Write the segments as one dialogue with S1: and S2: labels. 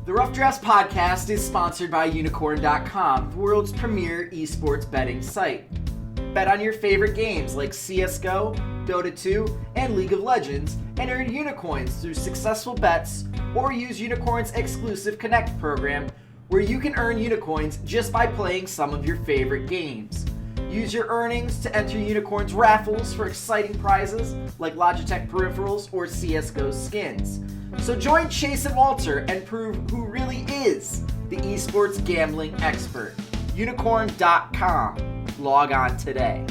S1: The Rough Drafts podcast is sponsored by Unicorn.com, the world's premier esports betting site. Bet on your favorite games like CSGO, Dota 2, and League of Legends, and earn Unicoins through successful bets, or use Unicorn's exclusive Connect program, where you can earn Unicoins just by playing some of your favorite games. Use your earnings to enter Unicorn's raffles for exciting prizes like Logitech peripherals or CSGO skins. So join Chase and Walter and prove who really is the esports gambling expert. Unicorn.com. Log on today.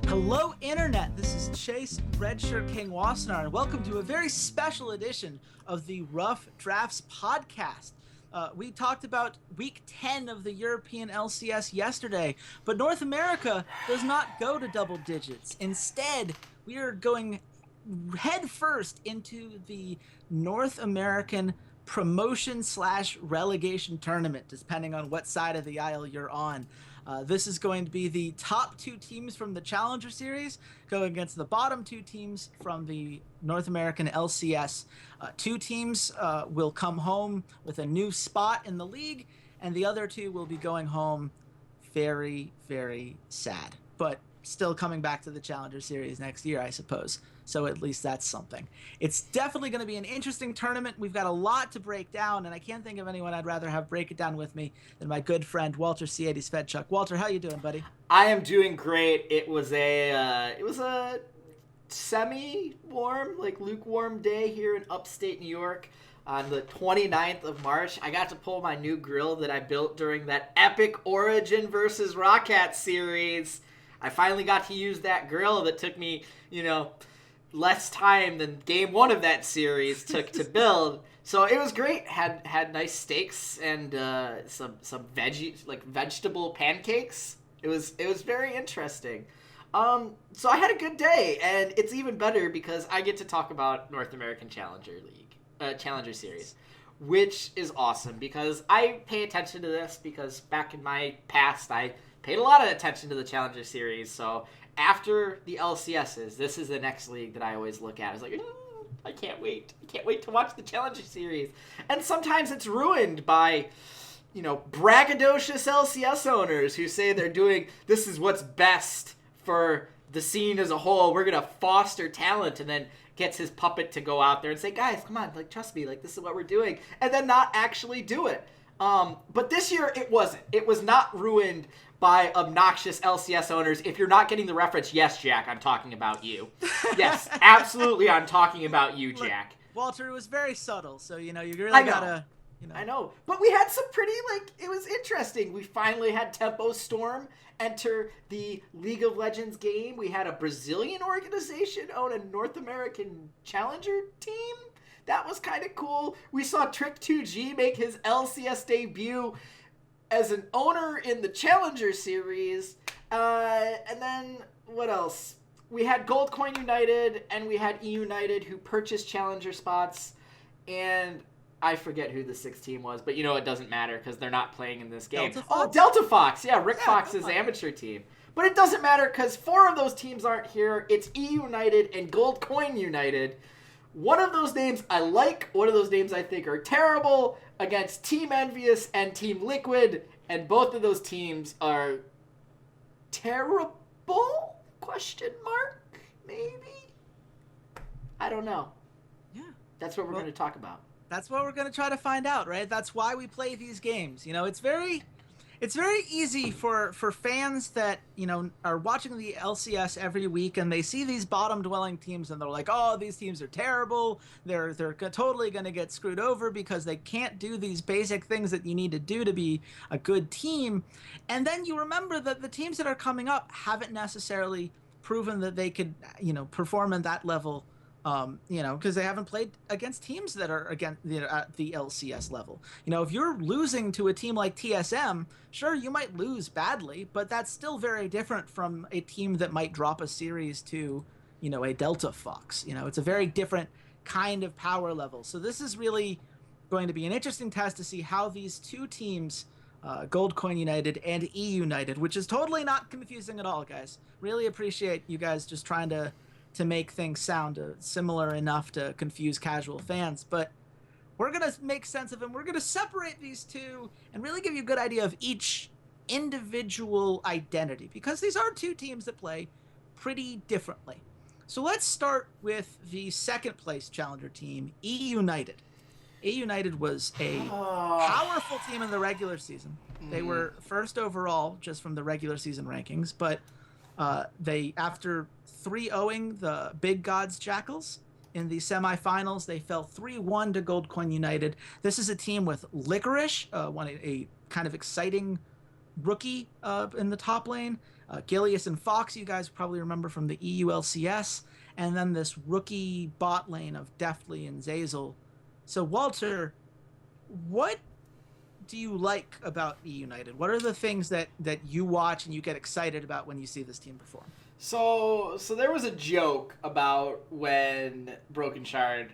S2: Hello, Internet. This is Chase, RedShirtKing, Wassenar, and welcome to a very special edition of the Rough Drafts podcast. We talked about Week 10 of the European LCS yesterday, but North America does not go to double digits. Instead, we are going headfirst into the North American promotion/relegation tournament, depending on what side of the aisle you're on. This is going to be the top two teams from the Challenger Series going against the bottom two teams from the North American LCS. Two teams will come home with a new spot in the league, and the other two will be going home very, very sad, but still coming back to the Challenger Series next year, I suppose. So at least that's something. It's definitely going to be an interesting tournament. We've got a lot to break down, and I can't think of anyone I'd rather have break it down with me than my good friend Walter Ceades Fedczuk. Walter, how you doing, buddy?
S1: I am doing great. It was a semi-warm, like lukewarm day here in upstate New York on the 29th of March. I got to pull my new grill that I built during that epic Origin versus Roccat series. I finally got to use that grill that took me, less time than game one of that series took to build. So it was great. Had nice steaks and some vegetable pancakes. It was very interesting. So I had a good day, and it's even better because I get to talk about North American Challenger Series, which is awesome because I pay attention to this because back in my past I paid a lot of attention to the Challenger Series. So after the LCSs, this is the next league that I always look at. I was like, I can't wait. I can't wait to watch the Challenger Series. And sometimes it's ruined by, braggadocious LCS owners who say they're doing, this is what's best for the scene as a whole. We're going to foster talent, and then gets his puppet to go out there and say, guys, come on, trust me, this is what we're doing. And then not actually do it. But this year it wasn't. It was not ruined by obnoxious LCS owners. If you're not getting the reference, yes, Jack, I'm talking about you. Yes, absolutely, I'm talking about you, Jack.
S2: Look, Walter, it was very subtle, so, you really gotta...
S1: I know. But we had some pretty, it was interesting. We finally had Tempo Storm enter the League of Legends game. We had a Brazilian organization own a North American Challenger team. That was kind of cool. We saw Trick2G make his LCS debut as an owner in the Challenger Series. And then, what else? We had Goldcoin United and we had eUnited who purchased Challenger spots. And I forget who the sixth team was, but it doesn't matter because they're not playing in this game.
S2: Delta Fox?
S1: Oh, Delta Fox. Yeah, Rick Fox's amateur team. But it doesn't matter because 4 of those teams aren't here. It's eUnited and Goldcoin United. One of those names I like, one of those names I think are terrible against Team Envious and Team Liquid, and both of those teams are terrible? Question mark? Maybe? I don't know.
S2: Yeah.
S1: That's what we're going to talk about.
S2: That's what we're going to try to find out, right? That's why we play these games. It's very easy for fans that, are watching the LCS every week and they see these bottom-dwelling teams and they're like, oh, these teams are terrible. They're totally going to get screwed over because they can't do these basic things that you need to do to be a good team. And then you remember that the teams that are coming up haven't necessarily proven that they could, perform at that level Because they haven't played against teams that are at the LCS level. If you're losing to a team like TSM, sure, you might lose badly, but that's still very different from a team that might drop a series to, a Delta Fox. It's a very different kind of power level. So this is really going to be an interesting test to see how these two teams, Gold Coin United and eUnited, which is totally not confusing at all, guys. Really appreciate you guys just trying to make things sound similar enough to confuse casual fans. But we're going to make sense of them. We're going to separate these two and really give you a good idea of each individual identity, because these are two teams that play pretty differently. So let's start with the second place challenger team, eUnited. eUnited was a powerful team in the regular season. They were first overall just from the regular season rankings, but they, after 3-0ing the Big Gods Jackals in the semifinals, they fell 3-1 to Gold Coin United. This is a team with Licorice, a kind of exciting rookie in the top lane. Gilius and Fox, you guys probably remember from the EULCS. And then this rookie bot lane of Deftly and Zazel. So, Walter, what do you like about eUnited? What are the things that you watch and you get excited about when you see this team perform?
S1: So there was a joke about when Broken Shard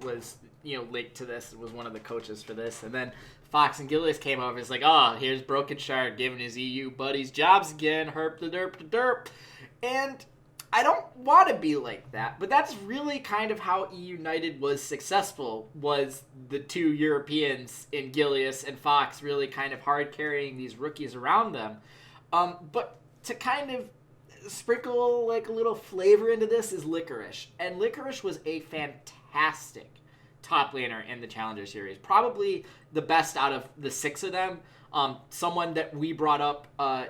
S1: was linked to this and was one of the coaches for this, and then Fox and Gilius came over. It's like, oh, here's Broken Shard giving his EU buddies jobs again, herp the derp the derp, and I don't want to be like that, but that's really kind of how eUnited was successful, was the two Europeans in Gilius and Fox really kind of hard carrying these rookies around them. But to kind of sprinkle like a little flavor into this is Licorice. And Licorice was a fantastic top laner in the Challenger Series. Probably the best out of the 6 of them. Someone that we brought up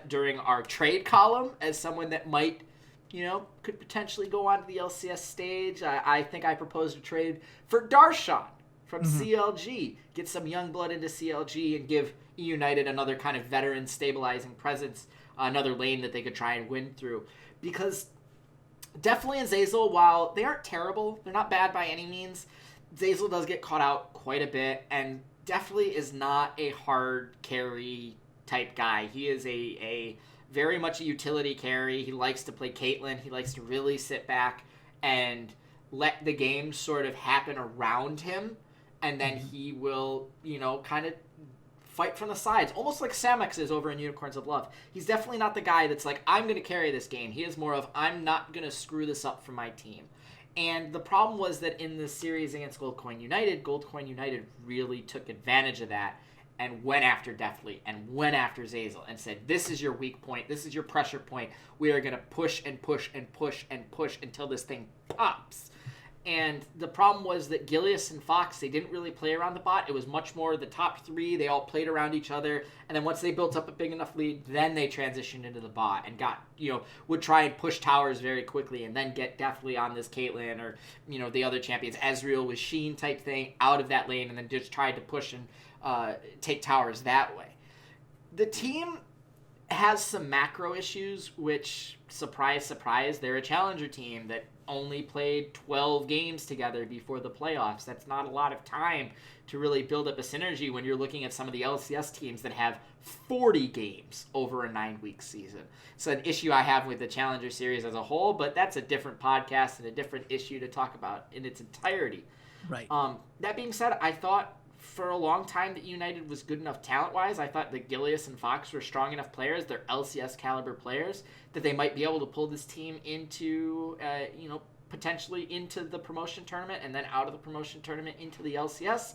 S1: during our trade column as someone that might, could potentially go on to the LCS stage. I think I proposed a trade for Darshan from CLG. Get some young blood into CLG and give eUnited another kind of veteran stabilizing presence, another lane that they could try and win through. Because Deftly and Zazel, while they aren't terrible, they're not bad by any means, Zazel does get caught out quite a bit, and Deftly is not a hard carry type guy. He is a very much a utility carry. He likes to play Caitlyn. He likes to really sit back and let the game sort of happen around him, and then he will, kind of fight from the sides, almost like Samex is over in Unicorns of Love. He's definitely not the guy that's like, I'm going to carry this game. He is more of, I'm not going to screw this up for my team. And the problem was that in the series against Gold Coin United really took advantage of that and went after Deftly and went after Zazel and said, this is your weak point. This is your pressure point. We are going to push and push and push and push until this thing pops. And the problem was that Gilius and Fox, they didn't really play around the bot. It was much more the top 3. They all played around each other. And then once they built up a big enough lead, then they transitioned into the bot and got, would try and push towers very quickly and then get definitely on this Caitlyn or, the other champions, Ezreal with Sheen type thing out of that lane and then just tried to push and take towers that way. The team has some macro issues, which, surprise, surprise, they're a challenger team that only played 12 games together before the playoffs. That's not a lot of time to really build up a synergy when you're looking at some of the LCS teams that have 40 games over a 9-week season. It's an issue I have with the Challenger Series as a whole, but that's a different podcast and a different issue to talk about in its entirety.
S2: Right.
S1: That being said, I thought for a long time that United was good enough talent-wise. I thought that Gilius and Fox were strong enough players. They're LCS caliber players that they might be able to pull this team into, potentially into the promotion tournament and then out of the promotion tournament into the LCS.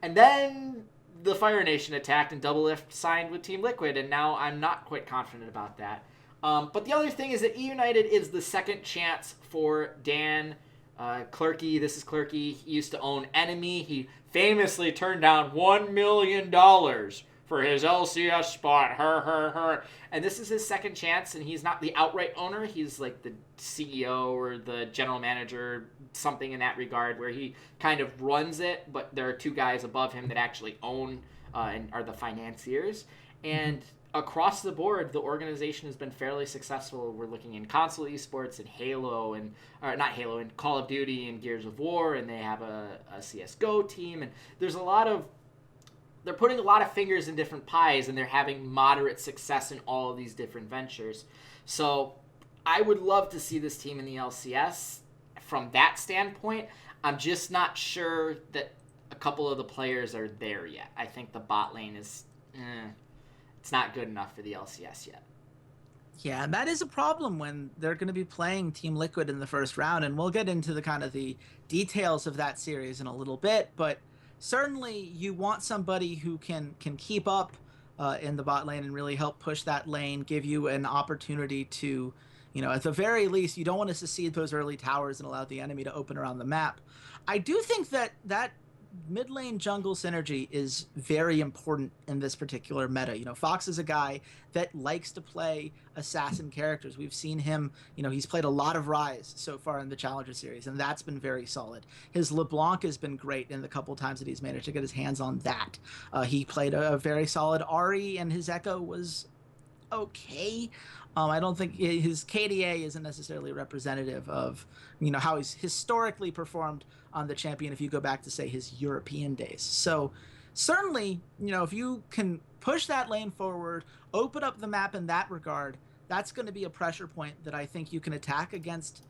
S1: And then the Fire Nation attacked and Double Lift signed with Team Liquid, and now I'm not quite confident about that. But the other thing is that eUnited is the second chance for Dan Clerky. This is Clerky. He used to own Enemy. He famously turned down $1 million for his LCS spot. And this is his second chance, and he's not the outright owner. He's like the CEO or the general manager, something in that regard, where he kind of runs it, but there are 2 guys above him that actually own and are the financiers. And across the board, the organization has been fairly successful. We're looking in console esports and Halo or not Halo, and Call of Duty and Gears of War, and they have a CSGO team, and there's they're putting a lot of fingers in different pies, and they're having moderate success in all of these different ventures. So I would love to see this team in the LCS from that standpoint. I'm just not sure that a couple of the players are there yet. I think the bot lane is... it's not good enough for the LCS yet.
S2: Yeah, and that is a problem when they're going to be playing Team Liquid in the first round, and we'll get into the kind of the details of that series in a little bit, but certainly you want somebody who can keep up in the bot lane and really help push that lane, give you an opportunity to, at the very least, you don't want to secede those early towers and allow the enemy to open around the map. I do think that mid lane jungle synergy is very important in this particular meta. Fox is a guy that likes to play assassin characters. We've seen him, he's played a lot of Ryze so far in the Challenger Series, and that's been very solid. His LeBlanc has been great in the couple times that he's managed to get his hands on that. He played a very solid Ahri, and his Echo was okay. I don't think his KDA isn't necessarily representative of, how he's historically performed on the champion if you go back to, say, his European days. So certainly, if you can push that lane forward, open up the map in that regard, that's going to be a pressure point that I think you can attack against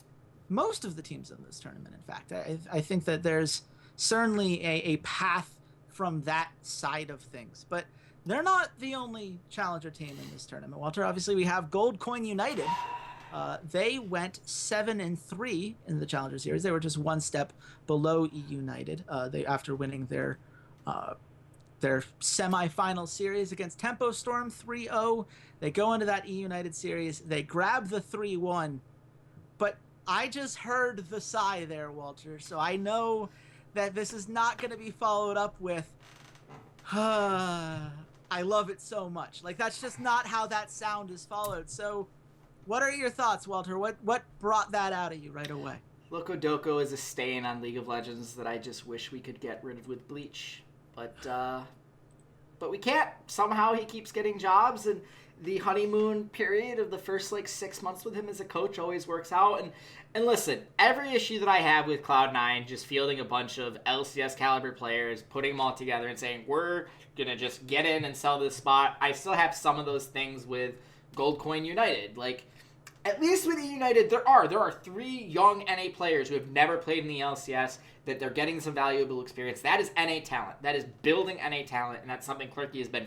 S2: most of the teams in this tournament. In fact, I think that there's certainly a path from that side of things. But they're not the only challenger team in this tournament, Walter. Obviously, we have Gold Coin United. They went 7-3 in the Challenger Series. They were just one step below eUnited. After winning their semifinal series against Tempo Storm 3-0, they go into that eUnited series. They grab the 3-1, but I just heard the sigh there, Walter. So I know that this is not going to be followed up with, I love it so much. Like, that's just not how that sound is followed. So what are your thoughts, Walter? What brought that out of you right away?
S1: Loco Doco is a stain on League of Legends that I just wish we could get rid of with Bleach. But we can't. Somehow he keeps getting jobs, and the honeymoon period of the first 6 months with him as a coach always works out. And listen, every issue that I have with Cloud9 just fielding a bunch of LCS caliber players, putting them all together and saying, we're going to just get in and sell this spot. I still have some of those things with Gold Coin United. At least with eUnited, there are 3 young NA players who have never played in the LCS that they're getting some valuable experience. That is NA talent. That is building NA talent, and that's something Clerky has been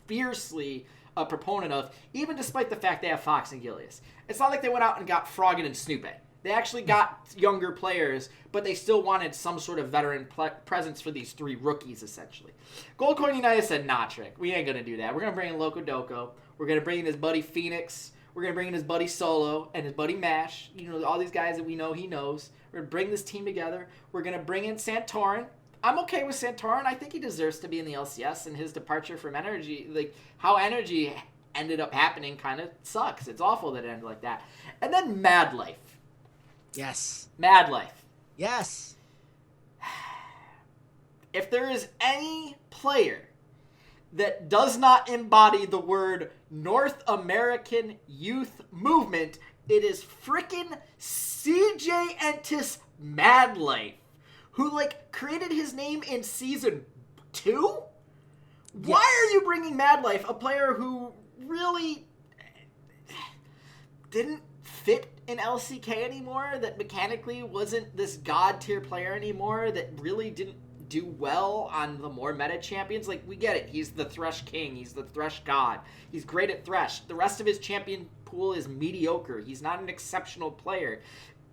S1: fiercely a proponent of, even despite the fact they have Fox and Gilius. It's not like they went out and got Froggen and Snoopy. They actually got younger players, but they still wanted some sort of veteran presence for these 3 rookies, essentially. Gold Coin United said, nah, Trick, we ain't going to do that. We're going to bring in Loco Doco. We're going to bring in his buddy Phoenix. We're going to bring in his buddy Solo and his buddy Mash. All these guys that we know he knows. We're going to bring this team together. We're going to bring in Santorin. I'm okay with Santorin. I think he deserves to be in the LCS, and his departure from Energy, how Energy ended up happening kind of sucks. It's awful that it ended like that. And then Mad Life.
S2: Yes.
S1: Mad Life.
S2: Yes.
S1: If there is any player that does not embody the word North American youth movement, it is frickin' CJ Entis Mad Life, who created his name in season 2? Yes. Why are you bringing Mad Life, a player who really didn't fit in LCK anymore, that mechanically wasn't this god tier player anymore, that really didn't do well on the more meta champions? We get it. He's the Thresh King. He's the Thresh God. He's great at Thresh. The rest of his champion pool is mediocre. He's not an exceptional player.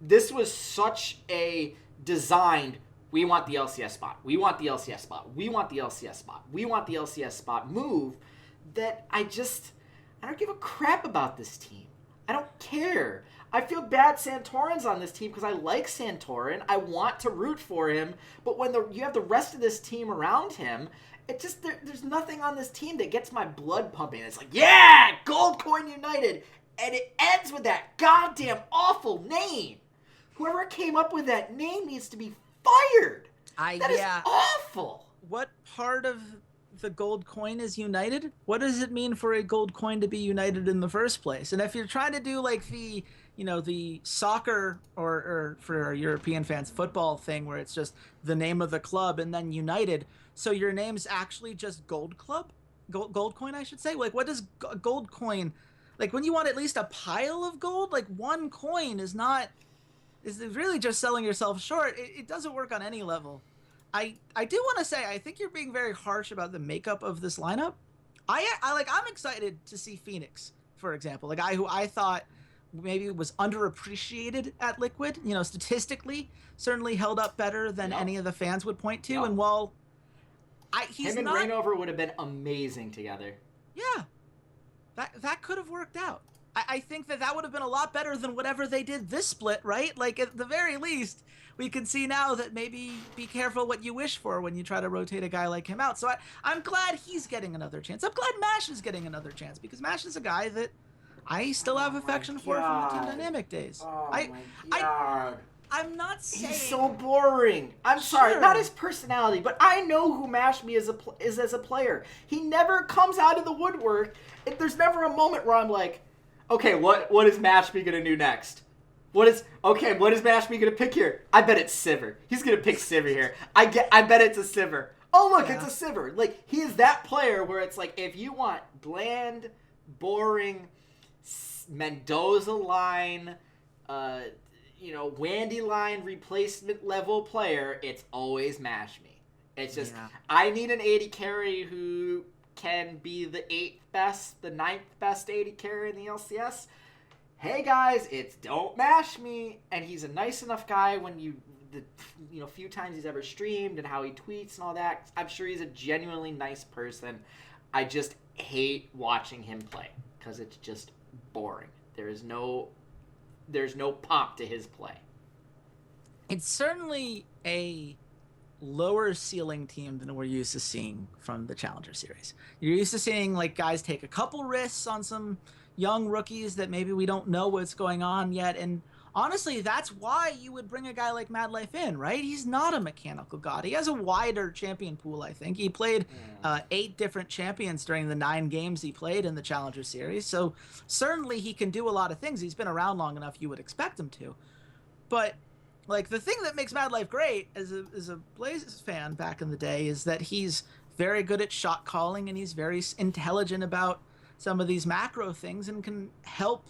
S1: This was such a designed, we want the LCS spot. We want the LCS spot. We want the LCS spot. We want the LCS spot move that I don't give a crap about this team. I don't care. I feel bad Santorin's on this team because I like Santorin. I want to root for him. But when you have the rest of this team around him, there's nothing on this team that gets my blood pumping. It's yeah, Gold Coin United. And it ends with that goddamn awful name. Whoever came up with that name needs to be fired. That is awful.
S2: What part of the gold coin is united, what does it mean for a gold coin to be united in the first place? And if you're trying to do like the, the soccer or for our European fans, football thing where it's just the name of the club and then united, so your name's actually just gold club? Gold coin, I should say. Like, what does gold coin, like when you want at least a pile of gold, like one coin is really just selling yourself short. It doesn't work on any level. I do want to say, I think you're being very harsh about the makeup of this lineup. I'm excited to see Phoenix, for example, a guy who I thought maybe was underappreciated at Liquid, statistically certainly held up better than any of the fans would point to. And while
S1: him and Rainover would have been amazing together.
S2: Yeah, that could have worked out. I think that would have been a lot better than whatever they did this split, right? Like, at the very least, we can see now that maybe be careful what you wish for when you try to rotate a guy like him out. So I'm glad he's getting another chance. I'm glad Mash is getting another chance, because Mash is a guy that I still have affection for from the Team Dynamic days.
S1: Oh my God.
S2: I'm not saying...
S1: He's so boring. I'm sorry, not his personality, but I know who Mashme is as a player. He never comes out of the woodwork. There's never a moment where I'm like, okay, what is Mashme gonna do next? What is Mashme gonna pick here? I bet it's Sivir. He's gonna pick Sivir here. I bet it's a Sivir. Oh look, it's a Sivir. Like, he is that player where it's like, if you want bland, boring, Mendoza line, Wandy line replacement level player, it's always Mashme. It's just, I need an 80 carry who can be the 8th best, the 9th best 80 carry in the LCS. Hey guys, it's don't mash me. And he's a nice enough guy when few times he's ever streamed and how he tweets and all that. I'm sure he's a genuinely nice person. I just hate watching him play because it's just boring. There's no pop to his play.
S2: It's certainly a lower ceiling team than we're used to seeing from the Challenger Series. You're used to seeing like guys take a couple risks on some young rookies that maybe we don't know what's going on yet. And honestly, that's why you would bring a guy like Mad Life in, right? He's not a mechanical god. He has a wider champion pool, I think. He played 8 different champions during the 9 games he played in the Challenger Series. So certainly he can do a lot of things. He's been around long enough you would expect him to. But like, the thing that makes Mad Life great as a Blazes fan back in the day is that he's very good at shot calling, and he's very intelligent about some of these macro things and can help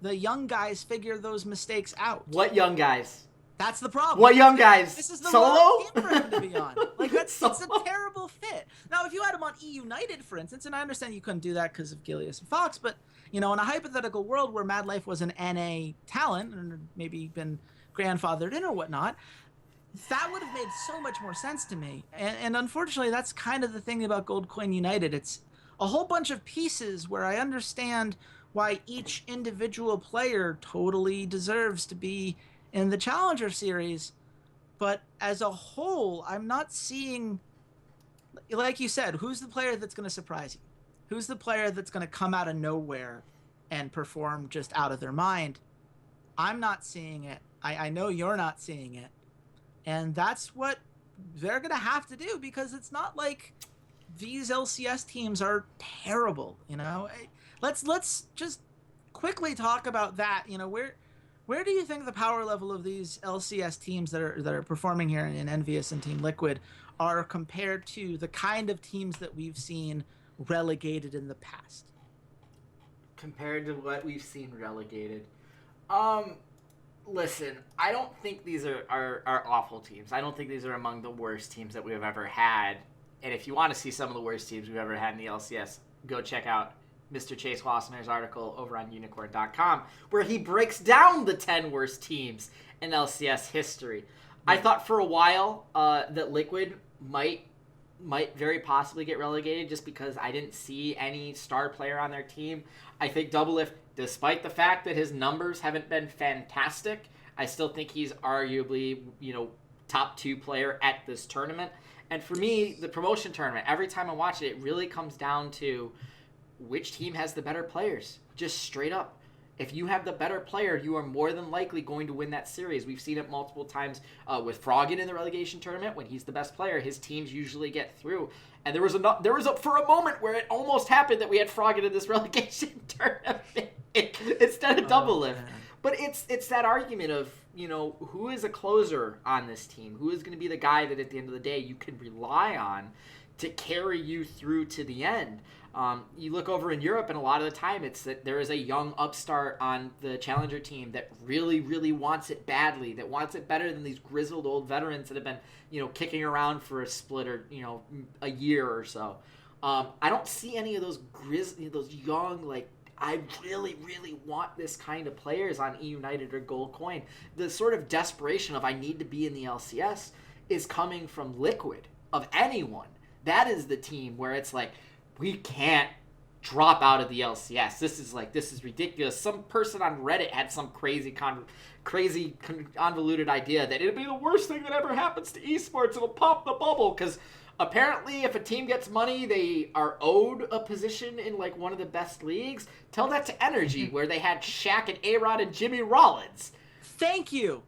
S2: the young guys figure those mistakes out.
S1: What young guys?
S2: That's the problem.
S1: What young guys?
S2: This is the
S1: Solo?
S2: wrong team for him to be on. Like, it's a terrible fit. Now, if you had him on eUnited, for instance, and I understand you couldn't do that because of Gilius and Fox, but, in a hypothetical world where Mad Life was an NA talent and maybe been grandfathered in or whatnot, that would have made so much more sense to me. And unfortunately, that's kind of the thing about Gold Coin United. It's a whole bunch of pieces where I understand why each individual player totally deserves to be in the Challenger Series. But as a whole, I'm not seeing, like you said, who's the player that's going to surprise you? Who's the player that's going to come out of nowhere and perform just out of their mind? I'm not seeing it. I know you're not seeing it. And that's what they're going to have to do, because it's not like these LCS teams are terrible, Let's just quickly talk about that. Where do you think the power level of these LCS teams that are performing here in Envious and Team Liquid are compared to the kind of teams that we've seen relegated in the past?
S1: Compared to what we've seen relegated? Listen, I don't think these are awful teams. I don't think these are among the worst teams that we've ever had. And if you want to see some of the worst teams we've ever had in the LCS, go check out Mr. Chase Wassenar's article over on unicorn.com, where he breaks down the 10 worst teams in LCS history. Yeah. I thought for a while that Liquid might very possibly get relegated just because I didn't see any star player on their team. I think Doublelift, despite the fact that his numbers haven't been fantastic, I still think he's arguably, top 2 player at this tournament. And for me, the promotion tournament, every time I watch it, it really comes down to which team has the better players. Just straight up. If you have the better player, you are more than likely going to win that series. We've seen it multiple times with Froggen in the relegation tournament. When he's the best player, his teams usually get through. And there was for a moment where it almost happened that we had Froggen in this relegation tournament instead of Double Lift. But it's that argument of, who is a closer on this team? Who is going to be the guy that at the end of the day you can rely on to carry you through to the end? You look over in Europe, and a lot of the time it's that there is a young upstart on the challenger team that really, really wants it badly, that wants it better than these grizzled old veterans that have been, kicking around for a split or, a year or so. I don't see any of those those young, I really, really want this kind of players on eUnited or Gold Coin. The sort of desperation of I need to be in the LCS is coming from Liquid, of anyone. That is the team where it's like, we can't drop out of the LCS. This is ridiculous. Some person on Reddit had some crazy convoluted idea that it'd be the worst thing that ever happens to esports. It'll pop the bubble because apparently if a team gets money, they are owed a position in one of the best leagues. Tell that to Energy, where they had Shaq and A-Rod and Jimmy Rollins.
S2: Thank you.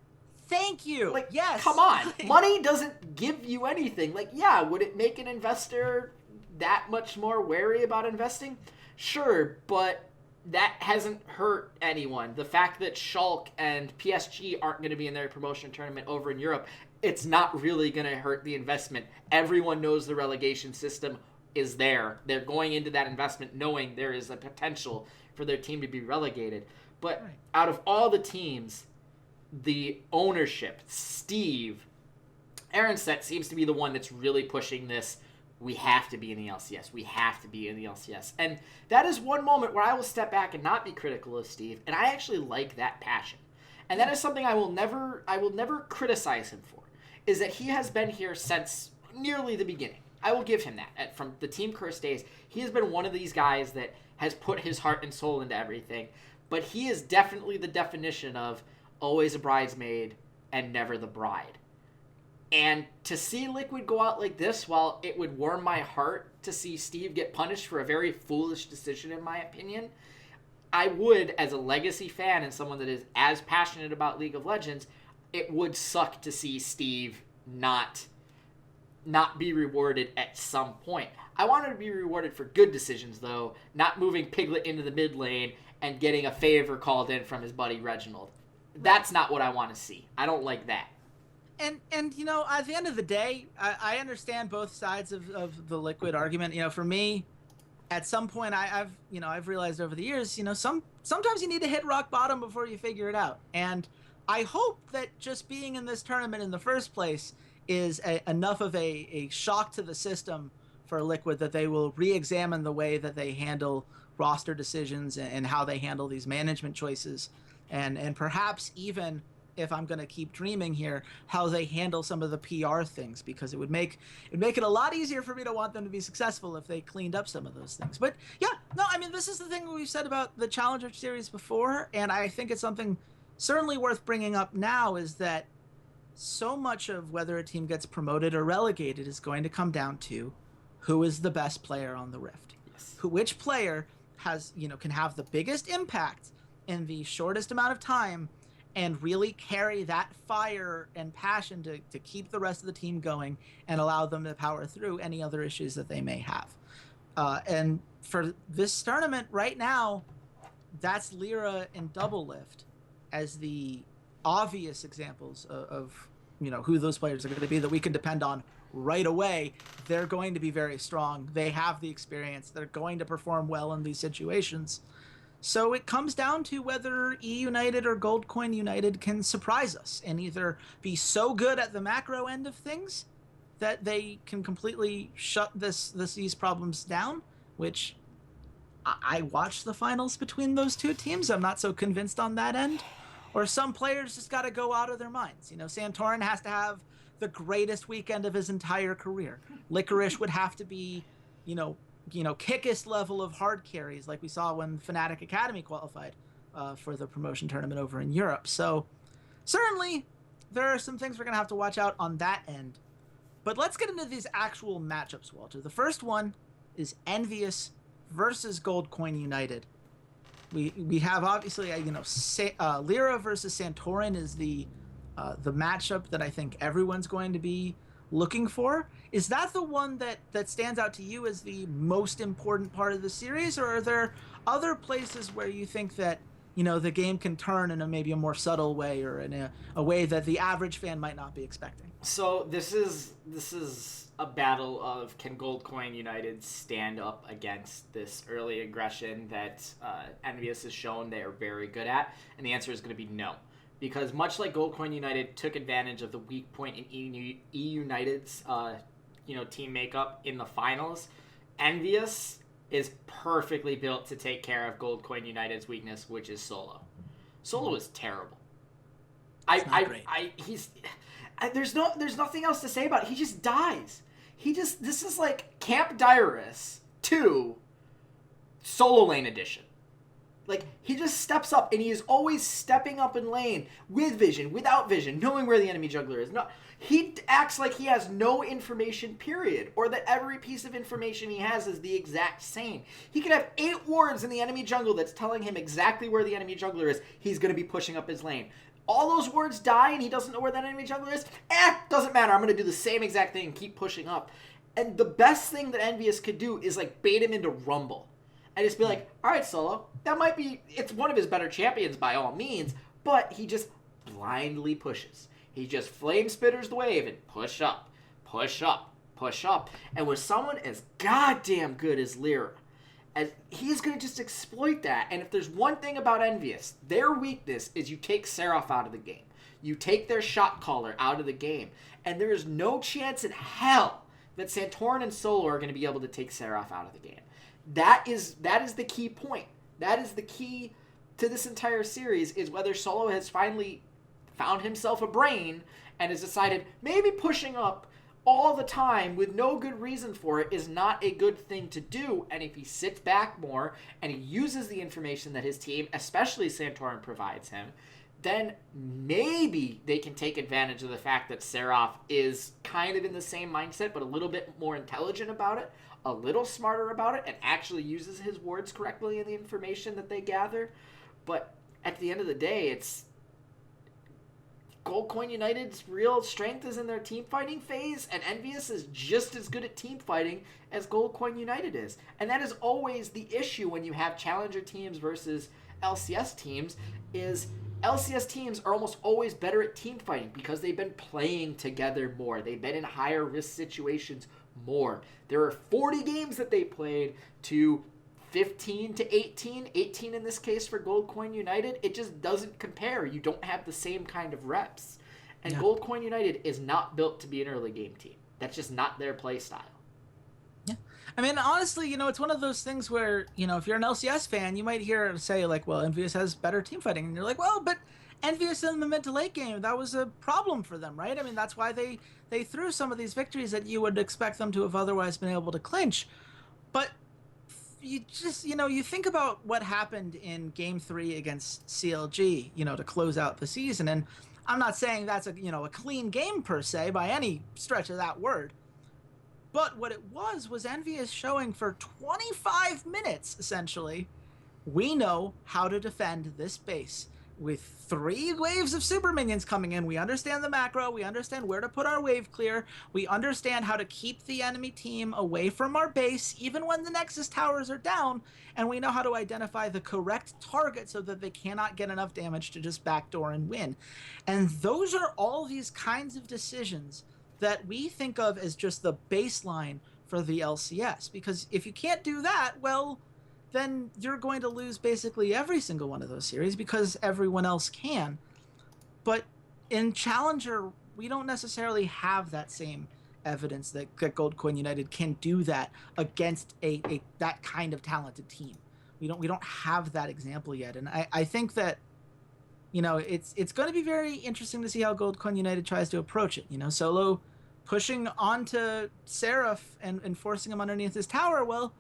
S2: Yes.
S1: Come on. Money doesn't give you anything. Would it make an investor that much more wary about investing? Sure, but that hasn't hurt anyone. The fact that Schalke and PSG aren't going to be in their promotion tournament over in Europe, it's not really going to hurt the investment. Everyone knows the relegation system is there. They're going into that investment knowing there is a potential for their team to be relegated. But out of all the teams, the ownership, Steve, Aronset seems to be the one that's really pushing this. We have to be in the LCS. We have to be in the LCS. And that is one moment where I will step back and not be critical of Steve. And I actually like that passion. And that is something I will never criticize him for, is that he has been here since nearly the beginning. I will give him that. From the Team Curse days, he has been one of these guys that has put his heart and soul into everything. But he is definitely the definition of always a bridesmaid and never the bride. And to see Liquid go out like this, while it would warm my heart to see Steve get punished for a very foolish decision, in my opinion, I would, as a Legacy fan and someone that is as passionate about League of Legends, it would suck to see Steve not be rewarded at some point. I wanted to be rewarded for good decisions, though, not moving Piglet into the mid lane and getting a favor called in from his buddy Reginald. That's not what I want to see. I don't like that.
S2: And at the end of the day, I understand both sides of the Liquid argument. For me, at some point, I've realized over the years, sometimes you need to hit rock bottom before you figure it out. And I hope that just being in this tournament in the first place is enough of a shock to the system for Liquid that they will re-examine the way that they handle roster decisions and how they handle these management choices, and perhaps even, if I'm going to keep dreaming here, how they handle some of the PR things, because it would make it a lot easier for me to want them to be successful if they cleaned up some of those things. But this is the thing we've said about the Challenger Series before, and I think it's something certainly worth bringing up now, is that so much of whether a team gets promoted or relegated is going to come down to who is the best player on the Rift.
S1: Yes.
S2: Which player has, can have the biggest impact in the shortest amount of time and really carry that fire and passion to keep the rest of the team going and allow them to power through any other issues that they may have. And for this tournament right now, that's Lyra and Double Lift as the obvious examples of who those players are going to be that we can depend on right away. They're going to be very strong. They have the experience. They're going to perform well in these situations. So it comes down to whether eUnited or Gold Coin United can surprise us and either be so good at the macro end of things that they can completely shut these problems down, which I watched the finals between those two teams. I'm not so convinced on that end. Or some players just got to go out of their minds. Santorin has to have the greatest weekend of his entire career. Licorice would have to be, kickest level of hard carries like we saw when Fnatic Academy qualified for the promotion tournament over in Europe. So certainly there are some things we're going to have to watch out on that end. But let's get into these actual matchups, Walter. The first one is Envious versus Gold Coin United. We have obviously Lyra versus Santorin is the matchup that I think everyone's going to be looking for. Is that the one that stands out to you as the most important part of the series, or are there other places where you think that the game can turn in maybe a more subtle way, or in a way that the average fan might not be expecting?
S1: So this is a battle of, can Gold Coin United stand up against this early aggression that Envious has shown they are very good at? And the answer is going to be no. Because much like Gold Coin United took advantage of the weak point in eUnited's team makeup in the finals, Envious is perfectly built to take care of Gold Coin United's weakness, which is Solo. Solo is terrible. There's nothing else to say about it. He just dies. This is like Camp Diarist 2 solo lane edition. Like, he just steps up, and he is always stepping up in lane with vision, without vision, knowing where the enemy jungler is. No, he acts like he has no information, period, or that every piece of information he has is the exact same. He could have 8 wards in the enemy jungle that's telling him exactly where the enemy jungler is. He's going to be pushing up his lane. All those wards die, and he doesn't know where that enemy jungler is. Doesn't matter. I'm going to do the same exact thing and keep pushing up. And the best thing that Envious could do is, like, bait him into Rumble. And just be like, all right, Solo, it's one of his better champions by all means, but he just blindly pushes. He just flame spitters the wave and push up, push up, push up. And with someone as goddamn good as Lyra, he's going to just exploit that. And if there's one thing about Envious, their weakness is you take Seraph out of the game. You take their shot caller out of the game. And there is no chance in hell that Santorin and Solo are going to be able to take Seraph out of the game. That is the key point. That is the key to this entire series, is whether Solo has finally found himself a brain and has decided maybe pushing up all the time with no good reason for it is not a good thing to do. And if he sits back more and he uses the information that his team, especially Santorin, provides him, then maybe they can take advantage of the fact that Seraph is kind of in the same mindset, but a little bit more intelligent about it, a little smarter about it, and actually uses his words correctly in the information that they gather. But at the end of the day, it's Gold Coin United's real strength is in their team fighting phase, and Envious is just as good at team fighting as Gold Coin United is. And that is always the issue when you have challenger teams versus LCS teams, is LCS teams are almost always better at team fighting because they've been playing together more. They've been in higher risk situations more. There are 40 games that they played to 15 to 18 in this case for Gold Coin United. It just doesn't compare. You don't have the same kind of reps. And yeah. Gold Coin United is not built to be an early game team. That's just not their play style.
S2: Yeah. I mean, honestly, it's one of those things where, if you're an LCS fan, you might hear say, like, well, Envious has better team fighting. And you're like, well, but Envious in the mid to late game, that was a problem for them, right? I mean, that's why they threw some of these victories that you would expect them to have otherwise been able to clinch. But you just, you think about what happened in Game 3 against CLG, to close out the season. And I'm not saying that's a clean game per se by any stretch of that word. But what it was Envious showing for 25 minutes, essentially, we know how to defend this base. With 3 waves of super minions coming in, we understand the macro, we understand where to put our wave clear, we understand how to keep the enemy team away from our base, even when the Nexus towers are down, and we know how to identify the correct target so that they cannot get enough damage to just backdoor and win. And those are all these kinds of decisions that we think of as just the baseline for the LCS. Because if you can't do that, well, then you're going to lose basically every single one of those series because everyone else can. But in Challenger, we don't necessarily have that same evidence that Gold Coin United can do that against that kind of talented team. We don't have that example yet. And I think that, it's going to be very interesting to see how Gold Coin United tries to approach it. Solo pushing onto Seraph and forcing him underneath his tower, well,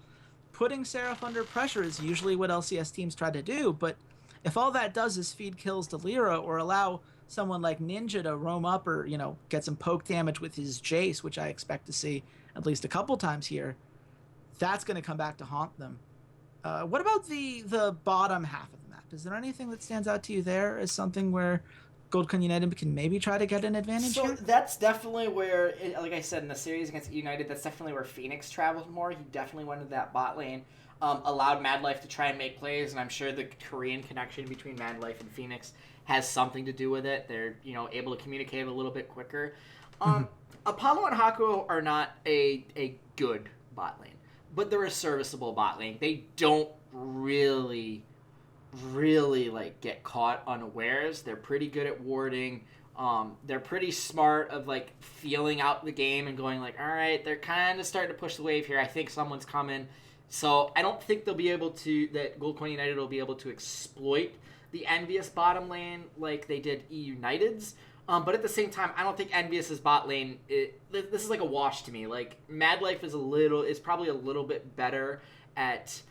S2: putting Seraph under pressure is usually what LCS teams try to do, but if all that does is feed kills to Lyra or allow someone like Ninja to roam up or, get some poke damage with his Jace, which I expect to see at least a couple times here, that's going to come back to haunt them. What about the bottom half of the map? Is there anything that stands out to you there as something where Gold Coin United can maybe try to get an advantage
S1: So
S2: here?
S1: that's definitely where, like I said, in the series against eUnited, that's definitely where Phoenix traveled more. He definitely went to that bot lane, allowed Mad Life to try and make plays, and I'm sure the Korean connection between Mad Life and Phoenix has something to do with it. They're able to communicate a little bit quicker. Apollo and Hakuo are not a good bot lane, but they're a serviceable bot lane. They don't really like get caught unawares. They're pretty good at warding. They're pretty smart of like feeling out the game and going like, all right, they're kind of starting to push the wave here. I think someone's coming. So I don't think that Gold Coin United will be able to exploit the Envious bottom lane like they did eUnited's. But at the same time, I don't think Envious's bot lane. This is like a wash to me. Like Mad Life is probably a little bit better at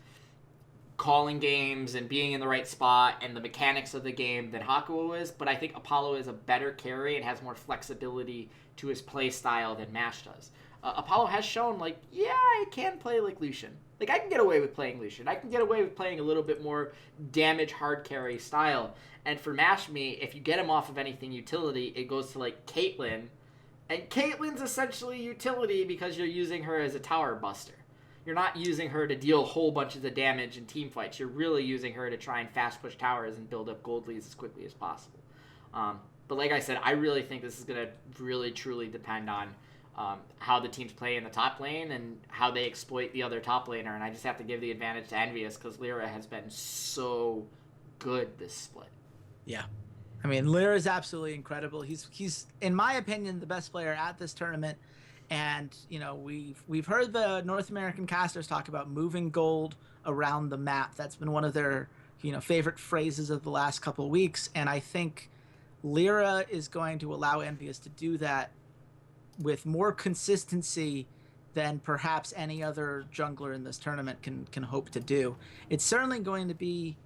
S1: calling games and being in the right spot and the mechanics of the game than Hakuo is, but I think Apollo is a better carry and has more flexibility to his play style than Mash does. Apollo has shown, like, yeah, I can play like Lucian. Like, I can get away with playing Lucian. I can get away with playing a little bit more damage hard carry style. And for Mash Me, if you get him off of anything utility, it goes to, like, Caitlyn. And Caitlyn's essentially utility because you're using her as a tower buster. You're not using her to deal whole bunches of damage in team fights. You're really using her to try and fast push towers and build up gold leads as quickly as possible. But like I said, I really think this is going to really, truly depend on how the teams play in the top lane and how they exploit the other top laner. And I just have to give the advantage to Envious because Lyra has been so good this split.
S2: Yeah. I mean, Lyra is absolutely incredible. He's in my opinion, the best player at this tournament. And we've heard the North American casters talk about moving gold around the map. That's been one of their favorite phrases of the last couple of weeks. And I think Lyra is going to allow Envious to do that with more consistency than perhaps any other jungler in this tournament can hope to do. It's certainly going to be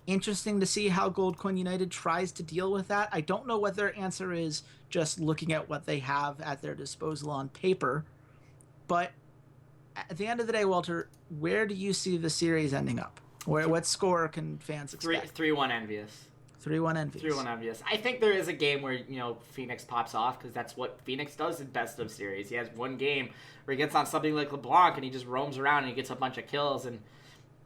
S2: interesting to see how Gold Coin United tries to deal with that. I don't know what their answer is just looking at what they have at their disposal on paper. But at the end of the day, Walter, where do you see the series ending up? What score can fans expect?
S1: 3-1 Envious.
S2: 3-1 Envious.
S1: 3-1 Envious. I think there is a game where, Phoenix pops off because that's what Phoenix does in best of series. He has one game where he gets on something like LeBlanc and he just roams around and he gets a bunch of kills and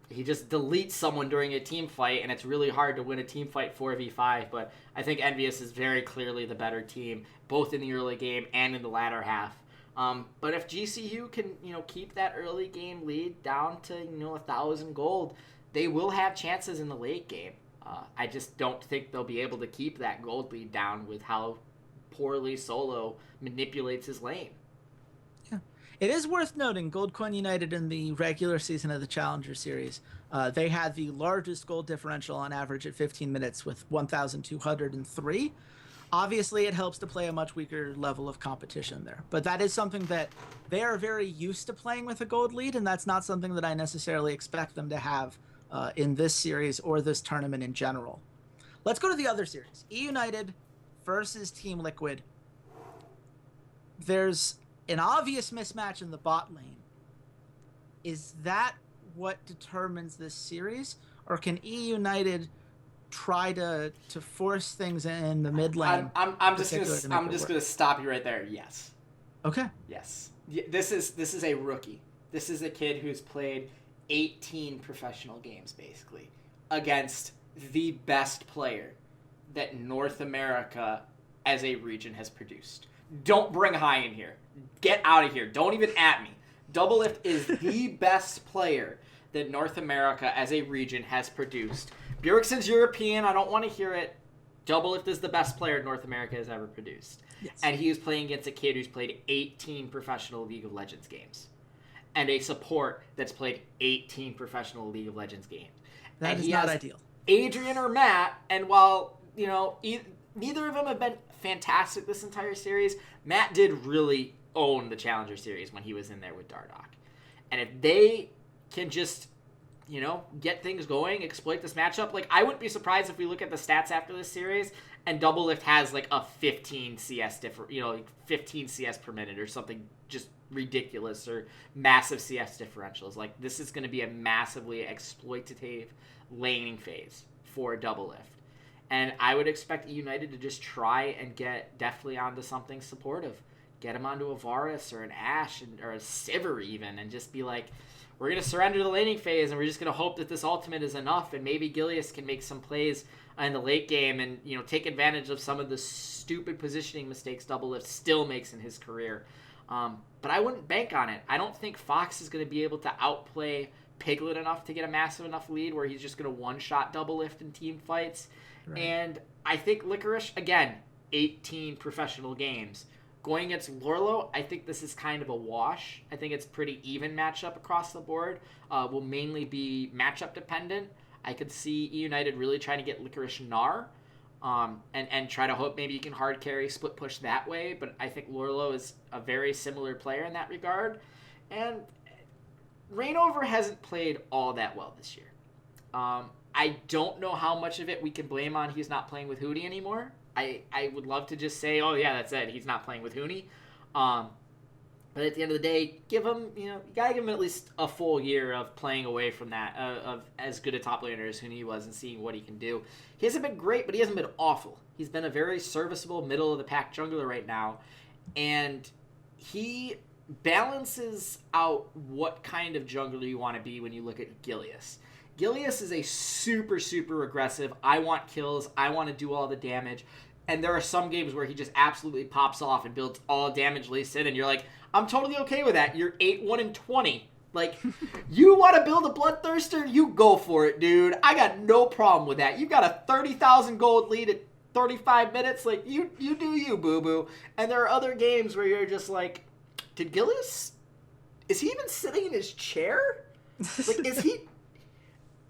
S1: he just deletes someone during a team fight, and it's really hard to win a team fight 4v5, but I think Envious is very clearly the better team, both in the early game and in the latter half. But if GCU can, keep that early game lead down to, 1,000 gold, they will have chances in the late game. I just don't think they'll be able to keep that gold lead down with how poorly Solo manipulates his lane.
S2: It is worth noting, Gold Coin United in the regular season of the Challenger Series, they had the largest gold differential on average at 15 minutes with 1,203. Obviously, it helps to play a much weaker level of competition there. But that is something that they are very used to playing with a gold lead, and that's not something that I necessarily expect them to have in this series or this tournament in general. Let's go to the other series. eUnited versus Team Liquid. There's an obvious mismatch in the bot lane. Is that what determines this series, or can eUnited try to force things in the mid lane?
S1: I'm just gonna stop you right there. Yes.
S2: Okay.
S1: Yes. This is a rookie. This is a kid who's played 18 professional games basically against the best player that North America as a region has produced. Don't bring High in here. Get out of here. Don't even at me. Doublelift is the best player that North America as a region has produced. Bjergsen's European. I don't want to hear it. Doublelift is the best player North America has ever produced.
S2: Yes.
S1: And he is playing against a kid who's played 18 professional League of Legends games. And a support that's played 18 professional League of Legends games.
S2: That is not ideal.
S1: Adrian or Matt, and while, neither of them have been fantastic this entire series, Matt did really own the Challenger Series when he was in there with Dardoch. And if they can just, get things going, exploit this matchup, I wouldn't be surprised if we look at the stats after this series and Doublelift has a 15 CS 15 CS per minute or something just ridiculous or massive CS differentials. Like, this is going to be a massively exploitative laning phase for double lift. And I would expect eUnited to just try and get Deftly onto something supportive. Get him onto a Varus or an Ashe or a Sivir even, and just be like, we're going to surrender the laning phase, and we're just going to hope that this ultimate is enough, and maybe Gilius can make some plays in the late game and, you know, take advantage of some of the stupid positioning mistakes Double Lift still makes in his career. But I wouldn't bank on it. I don't think Fox is going to be able to outplay Piglet enough to get a massive enough lead where he's just going to one-shot Double Lift in team fights. Right. And I think Licorice, again, 18 professional games. Going against Lorlo, I think this is kind of a wash. I think it's pretty even matchup across the board. Will mainly be matchup dependent. I could see eUnited really trying to get Licorice Gnar and try to hope maybe you can hard carry, split push that way. But I think Lorlo is a very similar player in that regard. And Reignover hasn't played all that well this year. I don't know how much of it we can blame on he's not playing with Hootie anymore. I would love to just say, oh, yeah, that's it. He's not playing with Hoonie. But at the end of the day, give him, you got to give him at least a full year of playing away from that, of as good a top laner as Hoonie was and seeing what he can do. He hasn't been great, but he hasn't been awful. He's been a very serviceable middle-of-the-pack jungler right now. And he balances out what kind of jungler you want to be when you look at Gilius. Gilius is a super, super aggressive, I want kills, I want to do all the damage. And there are some games where he just absolutely pops off and builds all damage Lee Sin, and you're like, I'm totally okay with that. You're 8-1-20. Like, you want to build a Bloodthirster? You go for it, dude. I got no problem with that. You've got a 30,000 gold lead at 35 minutes. Like, you do you, boo-boo. And there are other games where you're just like, did Gilius, is he even sitting in his chair? Like, is he...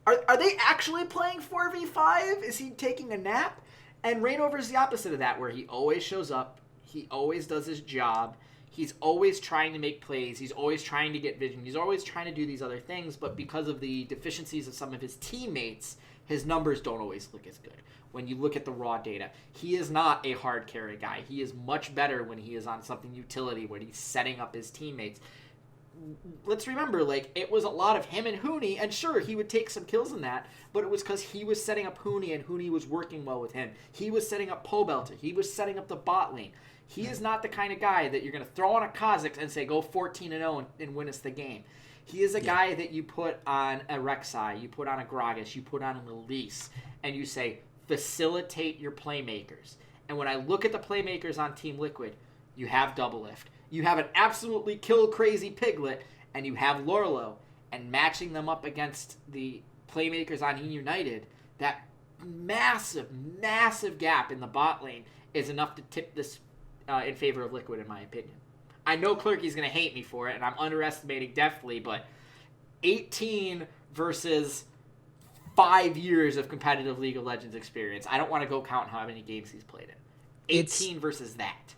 S1: Are they actually playing 4v5? Is he taking a nap? And Reignover's the opposite of that, where he always shows up. He always does his job. He's always trying to make plays. He's always trying to get vision. He's always trying to do these other things, but because of the deficiencies of some of his teammates, his numbers don't always look as good. When you look at the raw data, he is not a hard carry guy. He is much better when he is on something utility, when he's setting up his teammates. Let's remember, like, it was a lot of him and Hoonie, and sure, he would take some kills in that, but it was because he was setting up Hoonie, and Hoonie was working well with him. He was setting up Pobelter. He was setting up the bot lane. He is not the kind of guy that you're going to throw on a Kha'Zix and say, go 14-0 and win us the game. He is a guy that you put on a Rek'Sai, you put on a Gragas, you put on an Elise, and you say, facilitate your playmakers. And when I look at the playmakers on Team Liquid, you have Double Lift. You have an absolutely kill-crazy Piglet, and you have Lorlo, and matching them up against the playmakers on eUnited, that massive, massive gap in the bot lane is enough to tip this in favor of Liquid, in my opinion. I know Clerky's going to hate me for it, and I'm underestimating Deftly, but 18 versus 5 years of competitive League of Legends experience. I don't want to go count how many games he's played in. 18 versus that.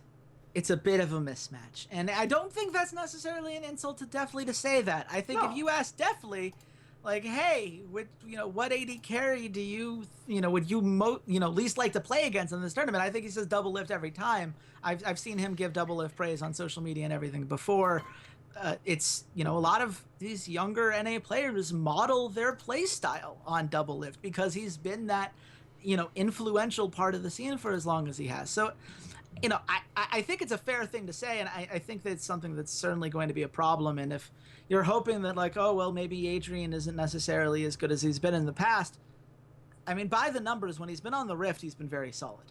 S2: It's a bit of a mismatch. And I don't think that's necessarily an insult to Deftly to say that. I think if you ask Deftly, like, hey, what AD carry do you would you least like to play against in this tournament? I think he says Double Lift every time. I've seen him give Double Lift praise on social media and everything before. It's, a lot of these younger NA players model their play style on Double Lift because he's been that, influential part of the scene for as long as he has. So, I think it's a fair thing to say, and I think that it's something that's certainly going to be a problem. And if you're hoping that, like, oh, well, maybe Adrian isn't necessarily as good as he's been in the past, I mean, by the numbers, when he's been on the Rift, he's been very solid.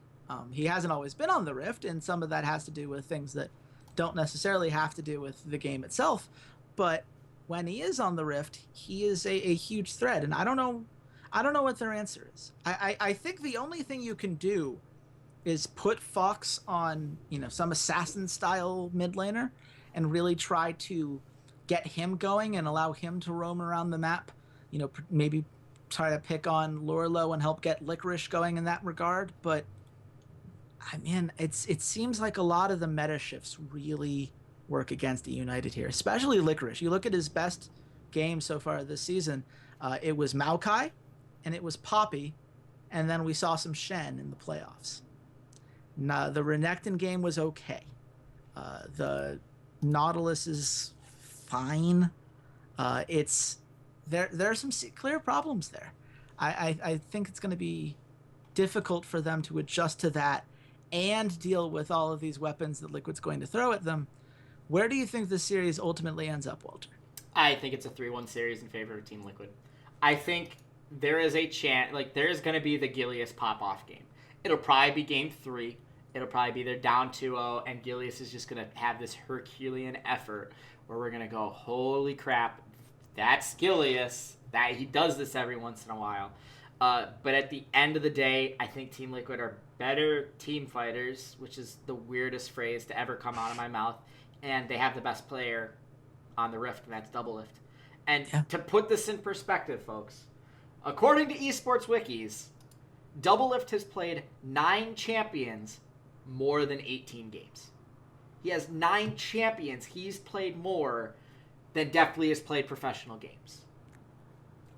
S2: He hasn't always been on the Rift, and some of that has to do with things that don't necessarily have to do with the game itself. But when he is on the Rift, he is a huge threat, and I don't know what their answer is. I think the only thing you can do is put Fox on, some assassin-style mid laner and really try to get him going and allow him to roam around the map. Maybe try to pick on Lorlo and help get Licorice going in that regard. But, it seems like a lot of the meta shifts really work against eUnited here, especially Licorice. You look at his best game so far this season, it was Maokai, and it was Poppy, and then we saw some Shen in the playoffs. Now, the Renekton game was okay. The Nautilus is fine. It's there are some clear problems there. I think it's going to be difficult for them to adjust to that and deal with all of these weapons that Liquid's going to throw at them. Where do you think this series ultimately ends up, Walter?
S1: I think it's a 3-1 series in favor of Team Liquid. I think there is a chance, like, there's going to be the Gilius pop-off game. It'll probably be game 3. It'll probably be they're down 2-0, and Gilius is just going to have this Herculean effort where we're going to go, holy crap, that's Gilius. That he does this every once in a while. But at the end of the day, I think Team Liquid are better team fighters, which is the weirdest phrase to ever come out of my mouth, and they have the best player on the Rift, and that's Doublelift. And to put this in perspective, folks, according to esports wikis, Doublelift has played 9 champions more than 18 games. He has 9 champions. He's played more than Deftly has played professional games.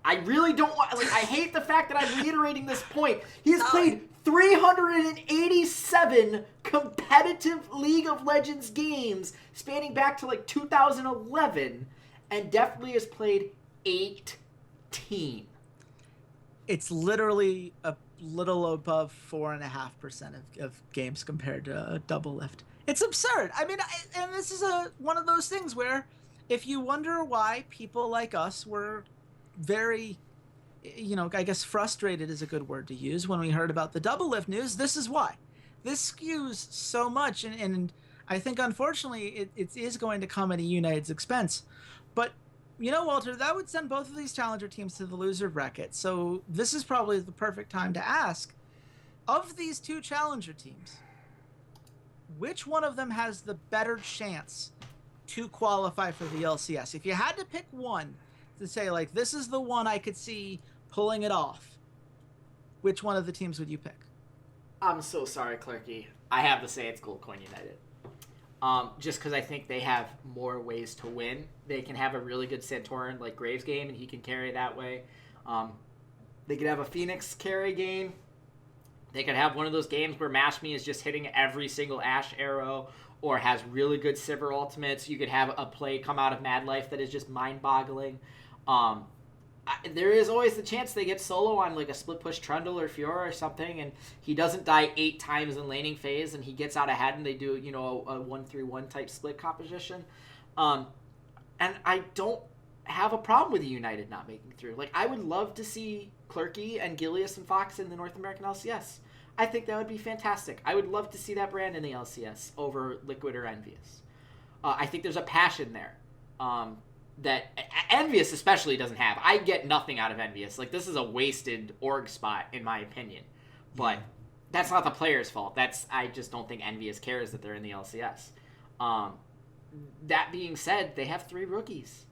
S1: I really don't want... Like, I hate the fact that I'm reiterating this point. He has played 387 competitive League of Legends games spanning back to, like, 2011, and Deftly has played 18. It's
S2: literally a little above 4.5% of games compared to Doublelift. It's absurd. I mean, and this is one of those things where if you wonder why people like us were very, I guess frustrated is a good word to use when we heard about the Doublelift news, this is why. This skews so much, and I think unfortunately it is going to come at eUnited's expense. But Walter, that would send both of these challenger teams to the loser bracket. So this is probably the perfect time to ask, of these 2 challenger teams, which one of them has the better chance to qualify for the LCS? If you had to pick one to say, like, this is the one I could see pulling it off, which one of the teams would you pick?
S1: I'm so sorry, Clerky. I have to say it's Goldcoin United. Just because I think they have more ways to win. They can have a really good Santorin like Graves game, and he can carry that way. They could have a Phoenix carry game. They could have one of those games where Mashme is just hitting every single Ashe arrow or has really good Sivir ultimates. You could have a play come out of Mad Life that is just mind-boggling. There is always the chance they get solo on like a split push Trundle or Fiora or something, and he doesn't die 8 times in laning phase, and he gets out ahead, and they do a 1-3-1 type split composition. And I don't have a problem with eUnited not making through. Like, I would love to see Clerky and Gilius and Fox in the North American LCS. I think that would be fantastic. I would love to see that brand in the LCS over Liquid or Envious. I think there's a passion there. That Envious especially doesn't have. I get nothing out of Envious. Like, this is a wasted org spot, in my opinion. But that's not the player's fault. I just don't think Envious cares that they're in the LCS. That being said, they have 3 rookies.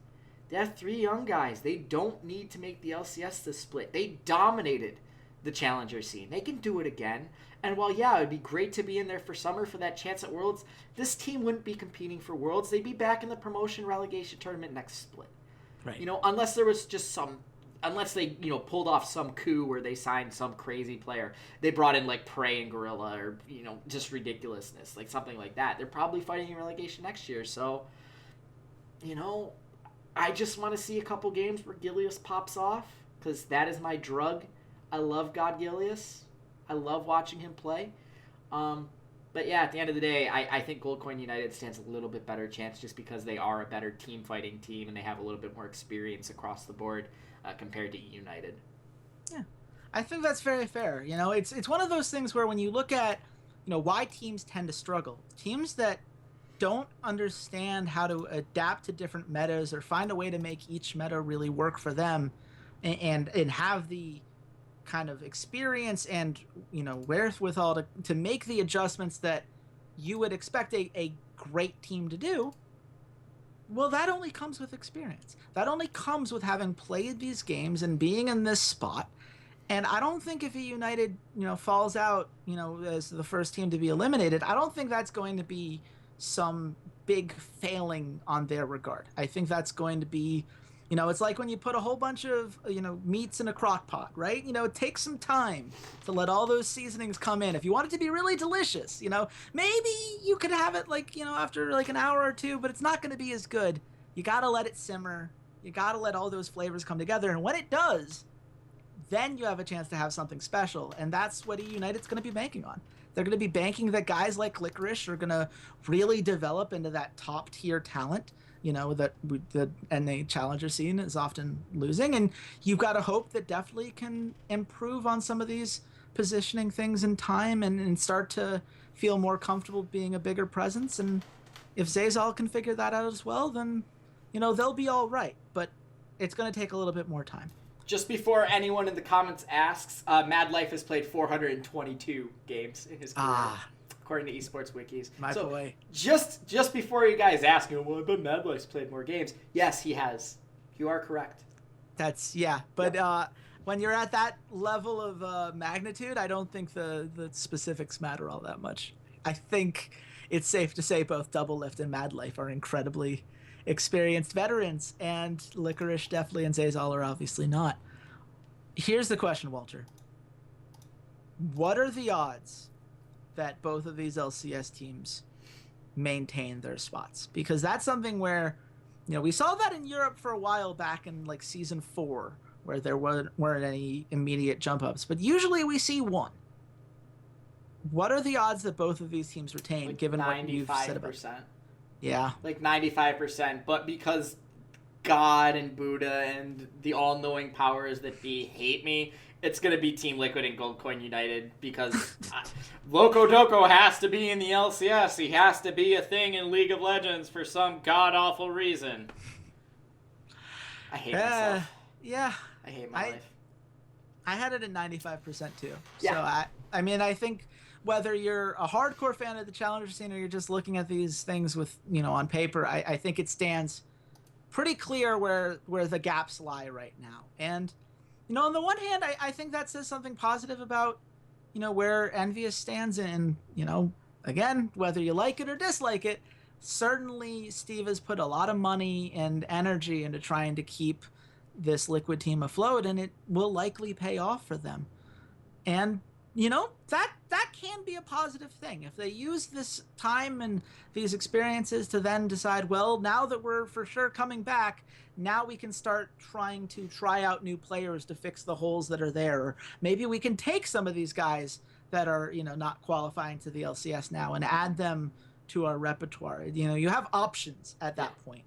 S1: They have 3 young guys. They don't need to make the LCS this split. They dominated the challenger scene. They can do it again. And while, it would be great to be in there for summer for that chance at Worlds, this team wouldn't be competing for Worlds. They'd be back in the promotion relegation tournament next split.
S2: Right.
S1: Unless there was just unless they, pulled off some coup where they signed some crazy player. They brought in, like, Prey and Gorilla or, just ridiculousness, like something like that. They're probably fighting in relegation next year. So, I just want to see a couple games where Gilius pops off, because that is my drug. I love God Gilius. I love watching him play. But yeah, at the end of the day, I think Goldcoin United stands a little bit better chance just because they are a better team fighting team and they have a little bit more experience across the board compared to eUnited.
S2: Yeah, I think that's very fair. It's one of those things where when you look at, why teams tend to struggle, teams that don't understand how to adapt to different metas or find a way to make each meta really work for them and have the kind of experience and wherewithal to make the adjustments that you would expect a great team to do. Well, that only comes with experience. That only comes with having played these games and being in this spot. And I don't think if eUnited falls out as the first team to be eliminated, I don't think that's going to be some big failing on their regard. I think that's going to be It's like when you put a whole bunch of, meats in a crock pot, right? It takes some time to let all those seasonings come in. If you want it to be really delicious, maybe you could have it after like an hour or two, but it's not going to be as good. You got to let it simmer. You got to let all those flavors come together. And when it does, then you have a chance to have something special. And that's what eUnited's going to be banking on. They're going to be banking that guys like Licorice are going to really develop into that top tier talent, that the NA challenger scene is often losing. And you've got to hope that definitely can improve on some of these positioning things in time and start to feel more comfortable being a bigger presence. And if Ceades can figure that out as well, then, they'll be all right. But it's going to take a little bit more time.
S1: Just before anyone in the comments asks, Mad Life has played 422 games in his career, according to Esports Wikis.
S2: My boy.
S1: Just before you guys ask, well, but Mad Life's played more games. Yes, he has. You are correct.
S2: But when you're at that level of magnitude, I don't think the specifics matter all that much. I think it's safe to say both Double Lift and Mad Life are incredibly experienced veterans, and Licorice definitely and Ceades are obviously not. Here's the question, Walter. What are the odds that both of these LCS teams maintain their spots? Because that's something where, we saw that in Europe for a while back in like season 4, where there weren't any immediate jump ups, but usually we see one. What are the odds that both of these teams retain,
S1: like
S2: given what you've said about it? Yeah.
S1: Like 95%, but because God and Buddha and the all-knowing powers that be hate me, it's going to be Team Liquid and Goldcoin United because Loco Doco has to be in the LCS. He has to be a thing in League of Legends for some god-awful reason. I hate myself.
S2: Yeah.
S1: I hate my life.
S2: I had it at 95% too.
S1: Yeah.
S2: So, I think whether you're a hardcore fan of the challenger scene or you're just looking at these things with, on paper, I think it stands pretty clear where the gaps lie right now. And, on the one hand, I think that says something positive about, where Envious stands in, again, whether you like it or dislike it, certainly Steve has put a lot of money and energy into trying to keep this Liquid team afloat, and it will likely pay off for them. And that can be a positive thing. If they use this time and these experiences to then decide, well, now that we're for sure coming back, now we can start trying to try out new players to fix the holes that are there. Or maybe we can take some of these guys that are, not qualifying to the LCS now and add them to our repertoire. You have options at that point,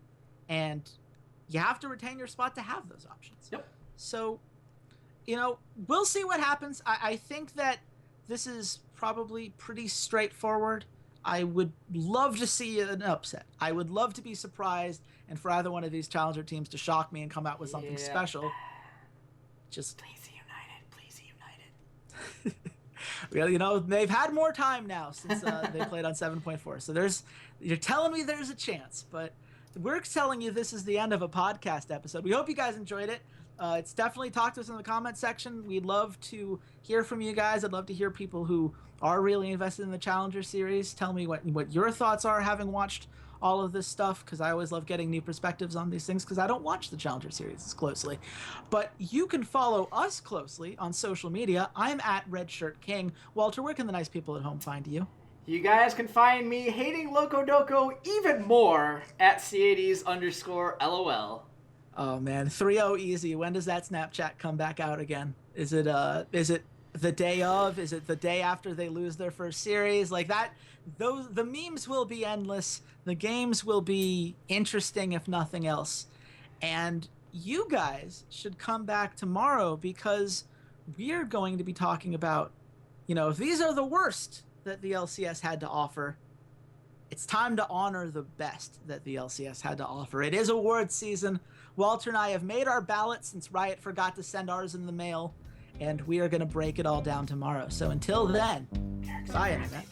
S2: and you have to retain your spot to have those options.
S1: Yep.
S2: So, we'll see what happens. I think that this is probably pretty straightforward. I would love to see an upset. I would love to be surprised and for either one of these challenger teams to shock me and come out with something special. Just
S1: please eUnited.
S2: Well, they've had more time now since they played on 7.4. So you're telling me there's a chance, but we're telling you this is the end of a podcast episode. We hope you guys enjoyed it. It's definitely talk to us in the comment section. We'd love to hear from you guys. I'd love to hear people who are really invested in the Challenger series. Tell me what your thoughts are having watched all of this stuff, because I always love getting new perspectives on these things because I don't watch the Challenger series as closely. But you can follow us closely on social media. I'm at RedShirtKing. Walter, where can the nice people at home find you?
S1: You guys can find me hating Loco Doco even more at Ceades_LOL.
S2: Oh man, 3-0 easy. When does that Snapchat come back out again? Is it the day of? Is it the day after they lose their first series? Like that, the memes will be endless. The games will be interesting if nothing else. And you guys should come back tomorrow because we're going to be talking about, if these are the worst that the LCS had to offer, it's time to honor the best that the LCS had to offer. It is awards season. Walter and I have made our ballot since Riot forgot to send ours in the mail, and we are going to break it all down tomorrow. So until then, bye, Internet.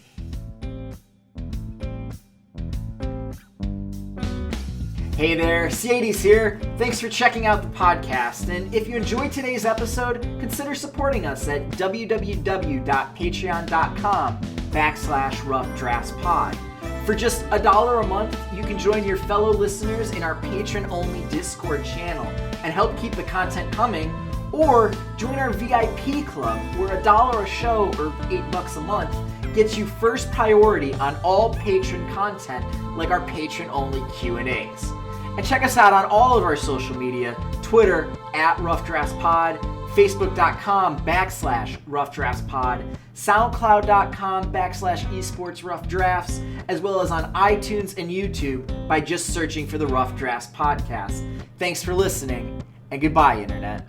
S1: Hey there, Ceades here. Thanks for checking out the podcast. And if you enjoyed today's episode, consider supporting us at www.patreon.com/roughdraftspod. For just $1 a month, you can can join your fellow listeners in our patron-only Discord channel and help keep the content coming, or join our VIP club where $1 a show or $8 a month gets you first priority on all patron content like our patron-only Q&As. And check us out on all of our social media, Twitter @RoughDraftsPod, Facebook.com/RoughDraftsPod, SoundCloud.com/esportsroughdrafts, as well as on iTunes and YouTube by just searching for the Rough Drafts Podcast. Thanks for listening, and goodbye, Internet.